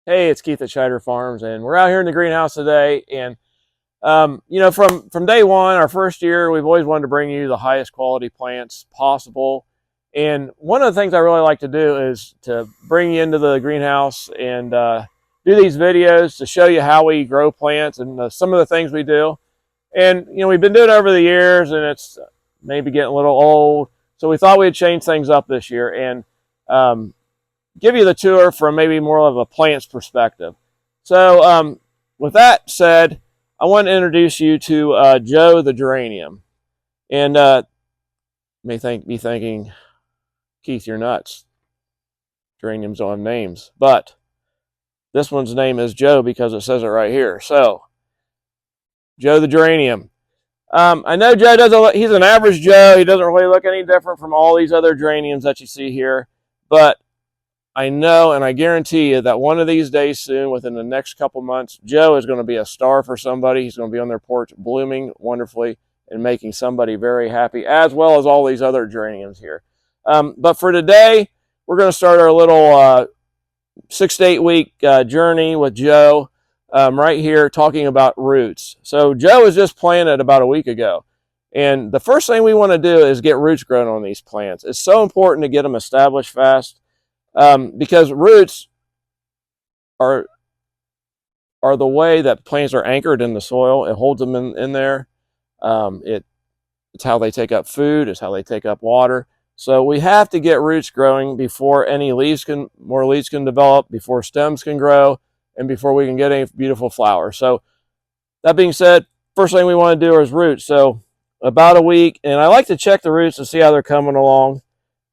Hey, it's Keith at Scheider Farms, and we're out here in the greenhouse today. And from day one, our first year, we've always wanted to bring you the highest quality plants possible. And one of the things I really like to do is to bring you into the greenhouse and do these videos to show you how we grow plants and some of the things we do. And we've been doing it over the years, and it's maybe getting a little old. So we thought we'd change things up this year and um, give you the tour from maybe more of a plant's perspective. So with that said, I want to introduce you to Joe the Geranium. And be thinking, Keith, you're nuts. Geraniums don't have names. But this one's name is Joe because it says it right here. So, Joe the Geranium. I know Joe doesn't, he's an average Joe. He doesn't really look any different from all these other geraniums that you see here. But I know and I guarantee you that one of these days soon, within the next couple months, Joe is going to be a star for somebody. He's going to be on their porch blooming wonderfully and making somebody very happy, as well as all these other geraniums here. But for today, we're going to start our little 6 to 8 week journey with Joe right here talking about roots. So Joe was just planted about a week ago. And the first thing we want to do is get roots grown on these plants. It's so important to get them established fast. Because roots are the way that plants are anchored in the soil. It holds them in there. It's how they take up food. It's how they take up water. So we have to get roots growing before more leaves can develop, before stems can grow, and before we can get any beautiful flowers. So that being said, first thing we want to do is roots. So about a week, and I like to check the roots to see how they're coming along.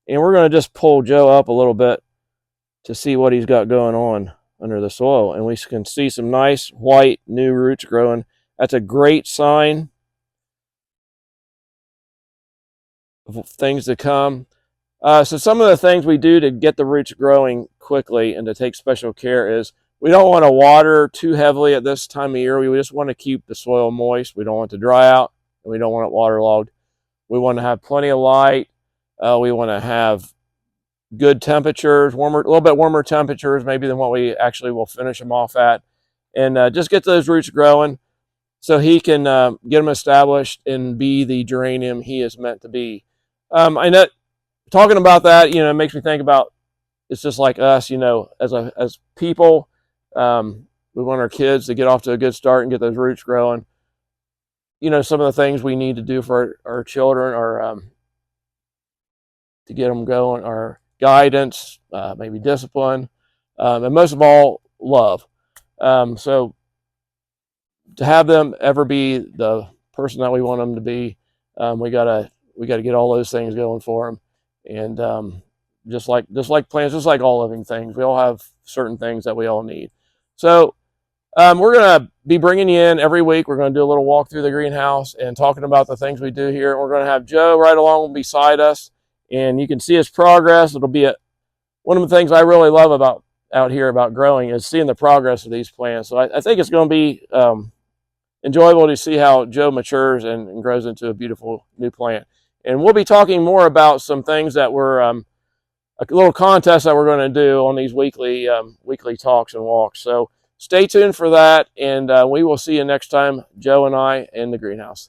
And we're going to just pull Joe up a little bit to see what he's got going on under the soil. And we can see some nice white new roots growing. That's a great sign of things to come. So some of the things we do to get the roots growing quickly and to take special care is we don't want to water too heavily at this time of year. We just want to keep the soil moist. We don't want it to dry out, and we don't want it waterlogged. We want to have plenty of light. We want to have good temperatures, a little bit warmer temperatures maybe than what we actually will finish them off at, and just get those roots growing so he can get them established and be the geranium he is meant to be. I know talking about that, it makes me think about it's just like us, as people, we want our kids to get off to a good start and get those roots growing. Some of the things we need to do for our children are to get them going are guidance, maybe discipline, and most of all, love. So to have them ever be the person that we want them to be, we gotta get all those things going for them. And just like plants, just like all living things, we all have certain things that we all need. So we're gonna be bringing you in every week. We're gonna do a little walk through the greenhouse and talking about the things we do here. We're gonna have Joe right along beside us, and you can see his progress. It'll be one of the things I really love about out here about growing is seeing the progress of these plants. So I think it's going to be enjoyable to see how Joe matures and grows into a beautiful new plant. And we'll be talking more about some things that we're a little contest that we're going to do on these weekly talks and walks. So stay tuned for that, and we will see you next time, Joe and I, in the greenhouse.